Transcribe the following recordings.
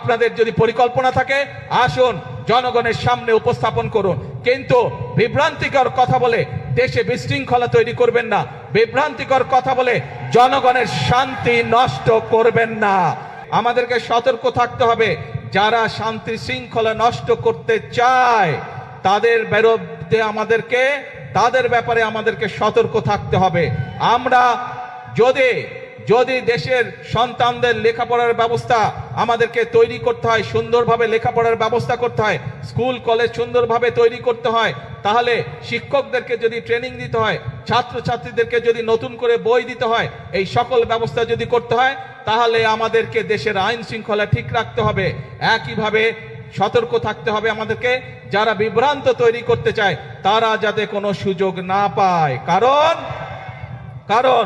আপনাদের যদি পরিকল্পনা থাকে আসুন জনগণের সামনে উপস্থাপন করুন, কিন্তু বিভ্রান্তিকর কথা বলে দেশে বিশৃঙ্খলা তৈরি করবেন না, বিভ্রান্তিকর কথা বলে জনগণের শান্তি নষ্ট করবেন না। আমাদেরকে সতর্ক থাকতে হবে, যারা শান্তি শৃঙ্খলা নষ্ট করতে চায় তাদের বিরুদ্ধে তাদের ব্যাপারে আমাদেরকে সতর্ক থাকতে হবে। আমরা যদি দেশের সন্তানদের লেখাপড়ার ব্যবস্থা আমাদেরকে তৈরি করতে হয়, সুন্দরভাবে লেখাপড়ার ব্যবস্থা করতে হয়, স্কুল কলেজ সুন্দরভাবে তৈরি করতে হয়, তাহলে শিক্ষকদেরকে যদি ট্রেনিং দিতে হয়, ছাত্রছাত্রীদেরকে যদি নতুন করে বই দিতে হয়, এই সকল ব্যবস্থা যদি করতে হয়, তাহলে আমাদেরকে দেশের আইন শৃঙ্খলা ঠিক রাখতে হবে। একইভাবে সতর্ক থাকতে হবে আমাদেরকে, যারা বিভ্রান্ত তৈরি করতে চায় তারা যাতে কোনো সুযোগ না পায়। কারণ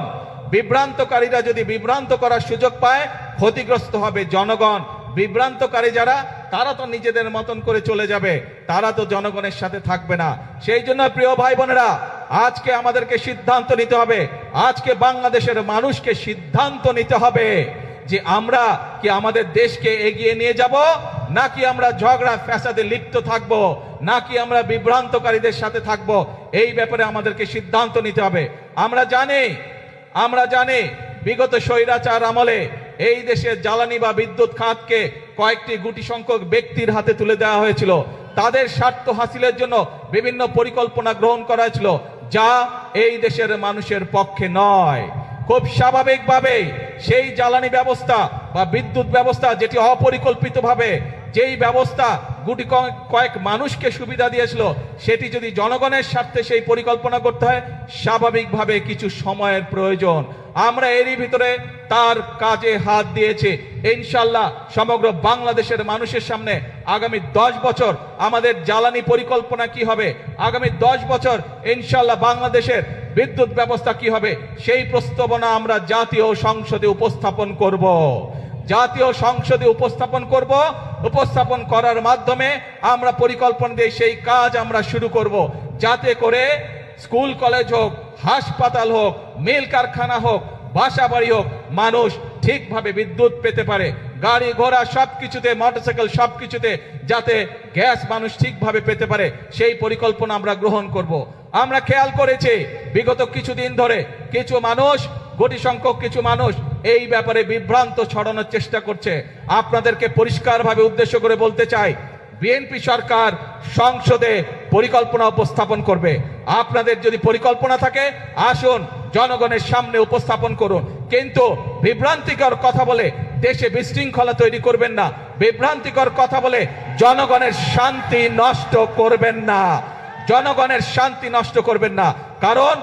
বিভ্রান্তকারীরা যদি বিভ্রান্ত করার সুযোগ পায়, ক্ষতিগ্রস্ত হবে জনগণ। বিভ্রান্তকারী যারা, তারা তো নিজেদের মতন করে চলে যাবে, তারা তো জনগণের সাথে থাকবে না। সেই জন্য প্রিয় ভাই বোনেরা, আজকে আমাদেরকে সিদ্ধান্ত নিতে হবে, আজকে বাংলাদেশের মানুষকে সিদ্ধান্ত নিতে হবে যে আমরা কি আমাদের দেশকে এগিয়ে নিয়ে যাব, নাকি আমরা ঝগড়া ফ্যাসাদে লিপ্ত থাকব, নাকি আমরা বিভ্রান্তকারীদের সাথে থাকব। এই ব্যাপারে আমাদেরকে সিদ্ধান্ত নিতে হবে। আমরা জানি বিগত স্বৈরাচার আমলে এই দেশের জ্বালানি বা বিদ্যুৎ খাতকে কয়েকটি গুটি সংখ্যক ব্যক্তির হাতে তুলে দেওয়া হয়েছিল। তাদের স্বার্থ হাসিলের জন্য বিভিন্ন পরিকল্পনা গ্রহণ করা হয়েছিল, যা এই দেশের মানুষের পক্ষে নয়। খুব স্বাভাবিকভাবেই সেই জ্বালানি ব্যবস্থা বা বিদ্যুৎ ব্যবস্থা, যেটি অপরিকল্পিতভাবে যেই ব্যবস্থা গুটি কয়েক মানুষকে সুবিধা দিয়েছিল, সেটি যদি জনগণের স্বার্থে সেই পরিকল্পনা করতে হয়, স্বাভাবিকভাবে কিছু সময়ের প্রয়োজন। আমরা এরই ভিতরে তার কাজে হাত দিয়েছি। ইনশাল্লাহ সমগ্র বাংলাদেশের মানুষের সামনে আগামী 10 বছর আমাদের জ্বালানি পরিকল্পনা কি হবে, আগামী 10 বছর ইনশাল্লাহ বাংলাদেশের বিদ্যুৎ ব্যবস্থা কি হবে, সেই প্রস্তাবনা আমরা জাতীয় সংসদে উপস্থাপন করব। জাতীয় সংসদে উপস্থাপন করার মাধ্যমে আমরা পরিকল্পনা দিয়ে সেই কাজ আমরা শুরু করব, যাতে করে স্কুল কলেজ হোক, হাসপাতাল হোক, মিল কারখানা হোক, বাসা বাড়ি হোক, মানুষ ঠিকভাবে বিদ্যুৎ পেতে পারে। গাড়ি ঘোড়া সবকিছুতে, মোটরসাইকেল সবকিছুতে যাতে গ্যাস মানুষ ঠিকভাবে পেতে পারে, সেই পরিকল্পনা আমরা গ্রহণ করব। আমরা খেয়াল করেছি বিগত কিছুদিন ধরে কিছু মানুষ, গুটি সংখ্যক কিছু মানুষ এই ব্যাপারে বিভ্রান্ত ছড়ানোর চেষ্টা করছে। আপনাদেরকে পরিষ্কারভাবে উদ্দেশ্য করে বলতে চাই, বিএনপি সরকার সংসদে পরিকল্পনা উপস্থাপন করবে। আপনাদের যদি পরিকল্পনা থাকে আসুন জনগণের সামনে উপস্থাপন করুন, কিন্তু বিভ্রান্তিকর কথা বলে দেশে বিশৃঙ্খলা তৈরি করবেন না, বিভ্রান্তিকর কথা বলে জনগণের শান্তি নষ্ট করবেন না, জনগণের শান্তি নষ্ট করবেন না। কারণ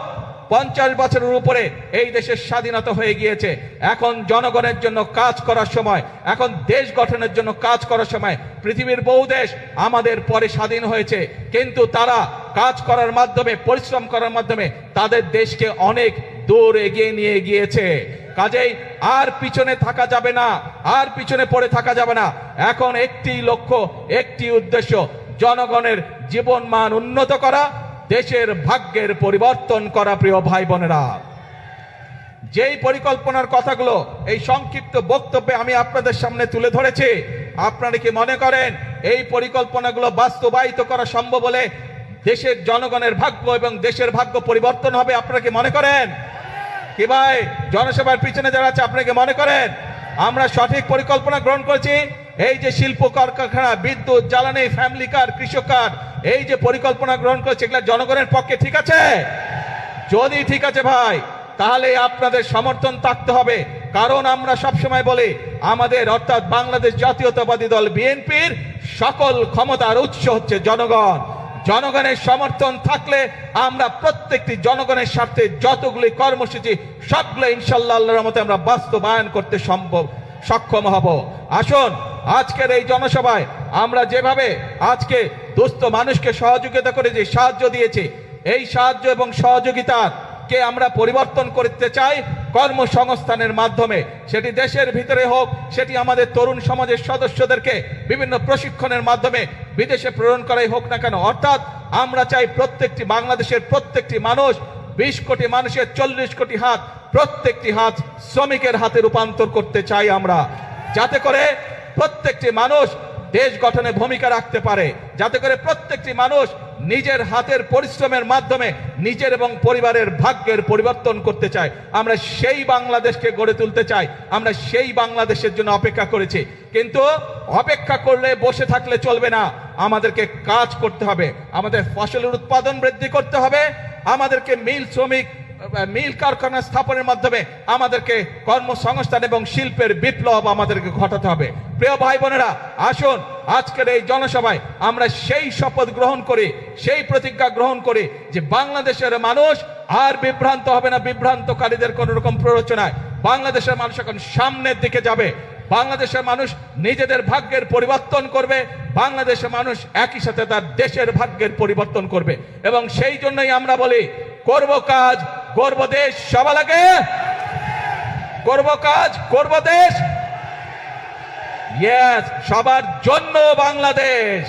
50 বছরের উপরে এই দেশের স্বাধীনতা হয়ে গিয়েছে। এখন জনগণের জন্য কাজ করার সময়, এখন দেশ গঠনের জন্য কাজ করার সময়। পৃথিবীর বহু দেশ আমাদের পরে স্বাধীন হয়েছে, কিন্তু তারা কাজ করার মাধ্যমে, পরিশ্রম করার মাধ্যমে তাদের দেশকে অনেক দূর এগিয়ে নিয়ে গিয়েছে। কাজেই আর পিছনে থাকা যাবে না, আর পিছনে পড়ে থাকা যাবে না। এখন একটি লক্ষ্য, একটি উদ্দেশ্য, জনগণের জীবন মান উন্নত করা, দেশের ভাগ্যের পরিবর্তন করা। প্রিয় ভাই বোনেরা, যেই পরিকল্পনার কথাগুলো এই সংক্ষিপ্ত বক্তব্যে আমি আপনাদের সামনে তুলে ধরেছি, আপনারা কি মনে করেন এই পরিকল্পনাগুলো বাস্তবায়িত করা সম্ভব বলে দেশের জনগণের ভাগ্য এবং দেশের ভাগ্য পরিবর্তন হবে? আপনারা কি মনে করেন? কি ভাই, জনসভার পিছনে যারা আছে, আপনারা কি মনে করেন আমরা সঠিক পরিকল্পনা গ্রহণ করেছি? এই যে শিল্প কারখানা, বিদ্যুৎ, জ্বালানি, ফ্যামিলি কার, কৃষক কার, এই যে পরিকল্পনা গ্রহণ করেছে, এগুলো জনগণের পক্ষে ঠিক আছে? যদি ঠিক আছে ভাই, তাহলে আপনাদের সমর্থন থাকতে হবে। কারণ আমরা সবসময় বলি, আমাদের অর্থাৎ বাংলাদেশ জাতীয়তাবাদী দল বিএনপির সকল ক্ষমতার উৎস হচ্ছে জনগণ। জনগণের সমর্থন থাকলে আমরা প্রত্যেকটি জনগণের স্বার্থে যতগুলি কর্মসূচি, সবগুলো ইনশাআল্লাহ আল্লাহর রহমতে আমরা বাস্তবায়ন করতে সক্ষম হব। আসুন আজকের এই জনসভায় আমরা যেভাবে আজকে দুস্থ মানুষকে সহযোগিতা করে যে সাহায্য দিয়েছি, এই সাহায্য এবং সহযোগিতাকে আমরা পরিবর্তন করতে চাই কর্মসংস্থানের মাধ্যমে। সেটি দেশের ভিতরে হোক, সেটি আমাদের তরুণ সমাজের সদস্যদেরকে বিভিন্ন প্রশিক্ষণের মাধ্যমে বিদেশে প্রেরণ করাই হোক না কেন। অর্থাৎ আমরা চাই প্রত্যেকটি বাংলাদেশের প্রত্যেকটি মানুষ, 20 কোটি মানুষের 40 কোটি হাত, প্রত্যেকটি হাত শ্রমিকের হাতে রূপান্তর করতে চাই আমরা, যাতে করে প্রত্যেকটি মানুষ দেশ গঠনে ভূমিকা রাখতে পারে, যাতে করে প্রত্যেকটি মানুষ নিজের হাতের পরিশ্রমের মাধ্যমে নিজের এবং পরিবারের ভাগ্যের পরিবর্তন করতে চায়। আমরা সেই বাংলাদেশকে গড়ে তুলতে চাই, আমরা সেই বাংলাদেশের জন্য অপেক্ষা করেছি। কিন্তু অপেক্ষা করলে বসে থাকলে চলবে না, আমাদেরকে কাজ করতে হবে, আমাদের ফসলের উৎপাদন বৃদ্ধি করতে হবে, আমাদেরকে মিল কারখানা স্থাপনের মাধ্যমে আমাদেরকে কর্মসংস্থান এবং শিল্পের বিপ্লব আমাদেরকে ঘটাতে হবে। প্রিয় ভাই বোনেরা, আসুন আজকের এই জনসভায় আমরা সেই শপথ গ্রহণ করি, সেই প্রতিজ্ঞা গ্রহণ করি যে বাংলাদেশের মানুষ আর বিভ্রান্ত হবে না বিভ্রান্তকারীদের কোন রকম প্ররোচনায়। বাংলাদেশের মানুষ এখন সামনের দিকে যাবে, বাংলাদেশের মানুষ নিজেদের ভাগ্যের পরিবর্তন করবে, বাংলাদেশের মানুষ একই সাথে তার দেশের ভাগ্যের পরিবর্তন করবে। এবং সেই জন্যই আমরা বলি, করব কাজ করব দেশ, সবার আগে করব কাজ করব দেশ, সবার জন্য বাংলাদেশ।